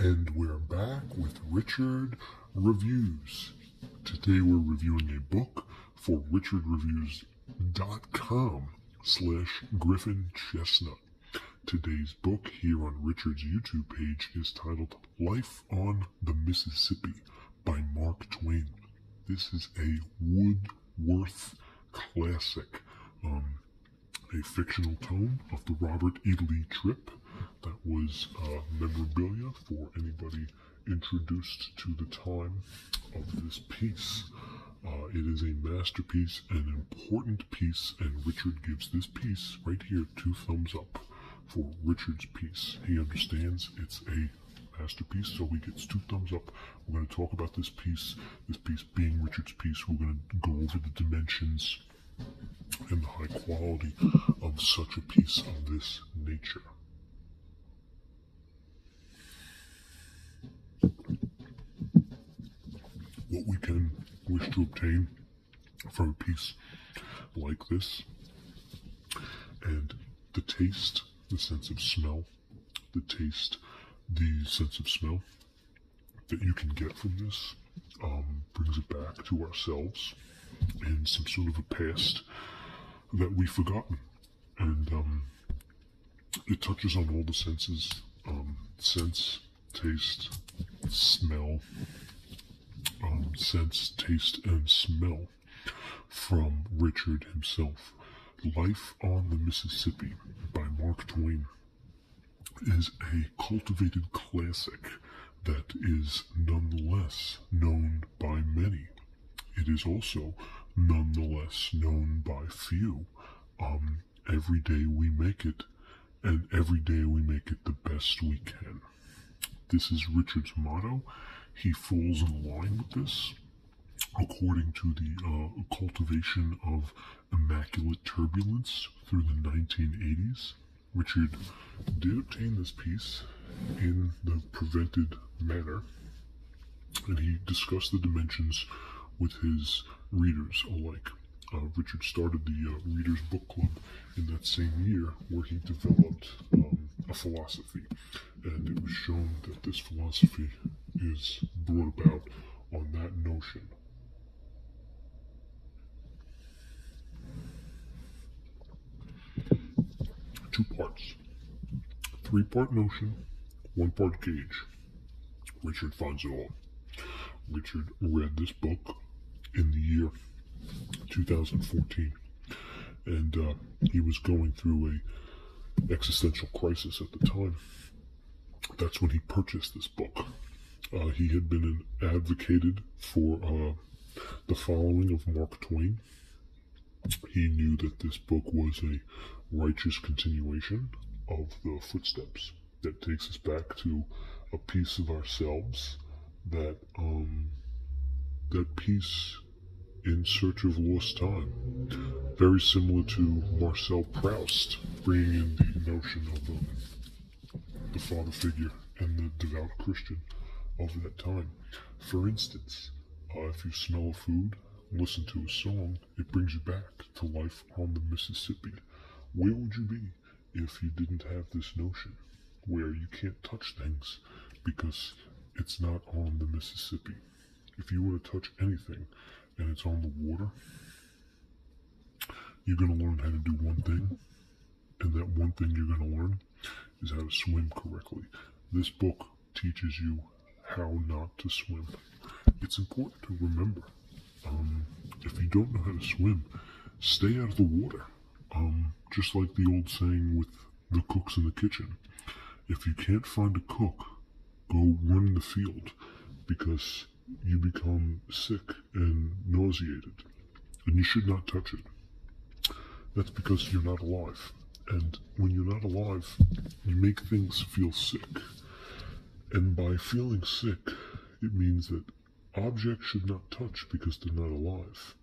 And we're back with Richard Reviews. Today we're reviewing a book for richardreviews.com/Griffin Chestnut. Today's book here on Richard's YouTube page is titled Life on the Mississippi by Mark Twain. This is a Woodworth classic, a fictional tome of the Robert E. Lee trip that was memorabilia for anybody introduced to the time of this piece. It is a masterpiece, an important piece, and Richard gives this piece right here 2 thumbs up for Richard's piece. He understands it's a masterpiece, so he gets 2 thumbs up. We're going to talk about this piece being Richard's piece. We're going to go over the dimensions and the high quality of such a piece of this nature. What we can wish to obtain from a piece like this, and the taste, the sense of smell, the sense of smell that you can get from this brings it back to ourselves in some sort of a past that we've forgotten. And it touches on all the senses, sense, taste, smell, sense, taste, and smell from Richard himself. Life on the Mississippi by Mark Twain is a cultivated classic that is nonetheless known by many. It is also nonetheless known by few. Every day we make it, and every day we make it the best we can. This is Richard's motto. He falls in line with this according to the cultivation of immaculate turbulence through the 1980s. Richard did obtain this piece in the prevented manner, and he discussed the dimensions with his readers alike. Richard started the Reader's Book Club in that same year, where he developed a philosophy, and it was shown that this philosophy is brought about on that notion. Two parts. 3-part notion, 1-part gauge. Richard finds it all. Richard read this book in the year 2014, and he was going through a existential crisis at the time. That's when he purchased this book. He had been advocated for the following of Mark Twain. He knew that this book was a righteous continuation of the footsteps that takes us back to a piece of ourselves, that piece in search of lost time. Very similar to Marcel Proust, bringing in the notion of the father figure and the devout Christian of that time. For instance, if you smell a food, listen to a song, it brings you back to life on the Mississippi. Where would you be if you didn't have this notion, where you can't touch things because it's not on the Mississippi? If you were to touch anything and it's on the water, you're going to learn how to do one thing, and that one thing you're going to learn is how to swim correctly. This book teaches you how not to swim. It's important to remember, if you don't know how to swim, stay out of the water. Just like the old saying with the cooks in the kitchen. If you can't find a cook, go run in the field, because you become sick and nauseated, and you should not touch it. That's because you're not alive. And when you're not alive, you make things feel sick. And by feeling sick, it means that objects should not touch because they're not alive.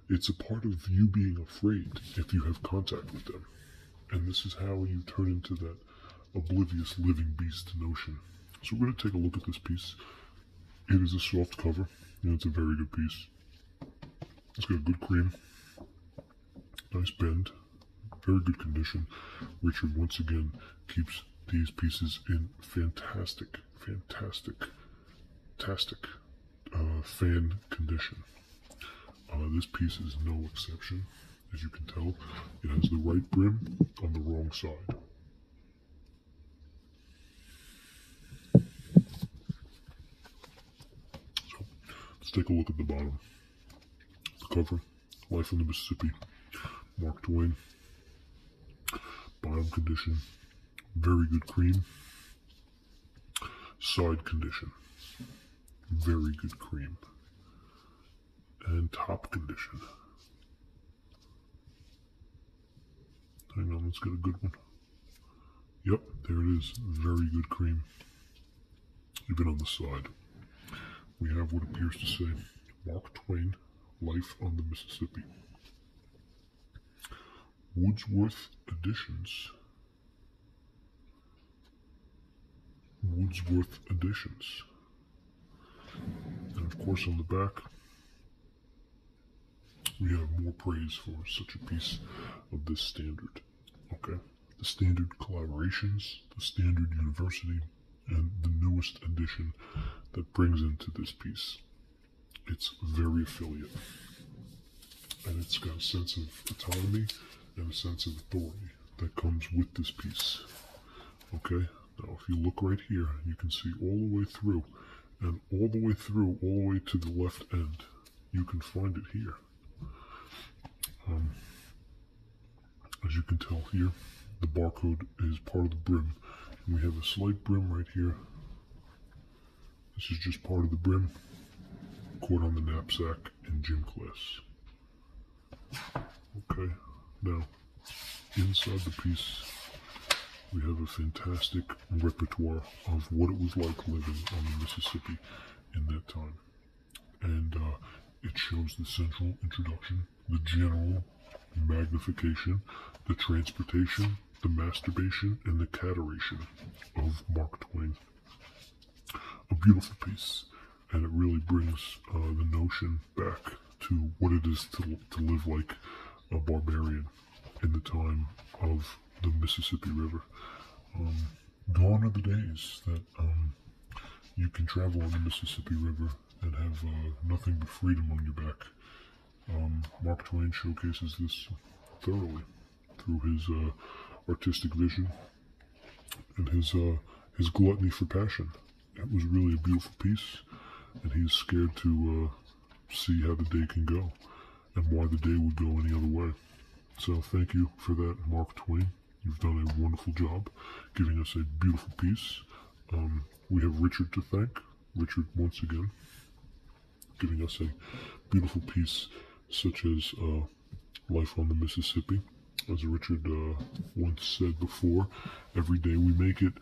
It's a part of you being afraid if you have contact with them. And this is how you turn into that oblivious living beast notion. So we're going to take a look at this piece. It is a soft cover, and it's a very good piece. It's got a good cream, nice bend, very good condition. Richard once again keeps these pieces in fantastic, fantastic fan condition. This piece is no exception. As you can tell, it has the right brim on the wrong side. So, let's take a look at the bottom. The cover, Life on the Mississippi, Mark Twain. Bottom condition, very good cream. Side condition, very good cream. And top condition. Hang on, let's get a good one. Yep, there it is. Very good cream. Even on the side. We have what appears to say, Mark Twain, Life on the Mississippi. Wordsworth Editions. Wordsworth Editions. And of course on the back, we have more praise for such a piece of this standard. Okay, the standard collaborations, the standard university, and the newest addition that brings into this piece. It's very affiliate, and it's got a sense of autonomy and a sense of authority that comes with this piece. Okay, now if you look right here, you can see all the way through, and all the way through, all the way to the left end. You can find it here. As you can tell here, the barcode is part of the brim. And we have a slight brim right here. This is just part of the brim, caught on the knapsack in gym class. Okay, now, inside the piece, we have a fantastic repertoire of what it was like living on the Mississippi in that time. And it shows the central introduction, the general magnification, the transportation, the masturbation, and the cateration of Mark Twain. A beautiful piece, and it really brings the notion back to what it is to live like a barbarian in the time of the Mississippi River. Gone are the days that you can travel on the Mississippi River and have nothing but freedom on your back. Mark Twain showcases this thoroughly through his artistic vision and his gluttony for passion. It was really a beautiful piece, and he's scared to see how the day can go and why the day would go any other way. So thank you for that, Mark Twain. You've done a wonderful job giving us a beautiful piece. We have Richard to thank. Richard, once again, giving us a beautiful piece such as Life on the Mississippi. As Richard once said before, every day we make it,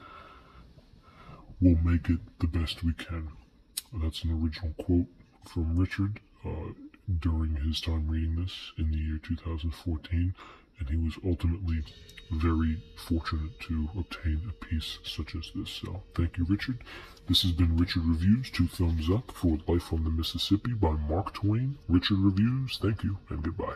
we'll make it the best we can. And that's an original quote from Richard during his time reading this in the year 2014, and he was ultimately very fortunate to obtain a piece such as this. So thank you, Richard. This has been Richard Reviews. 2 thumbs up for Life on the Mississippi by Mark Twain. Richard Reviews, thank you, and goodbye.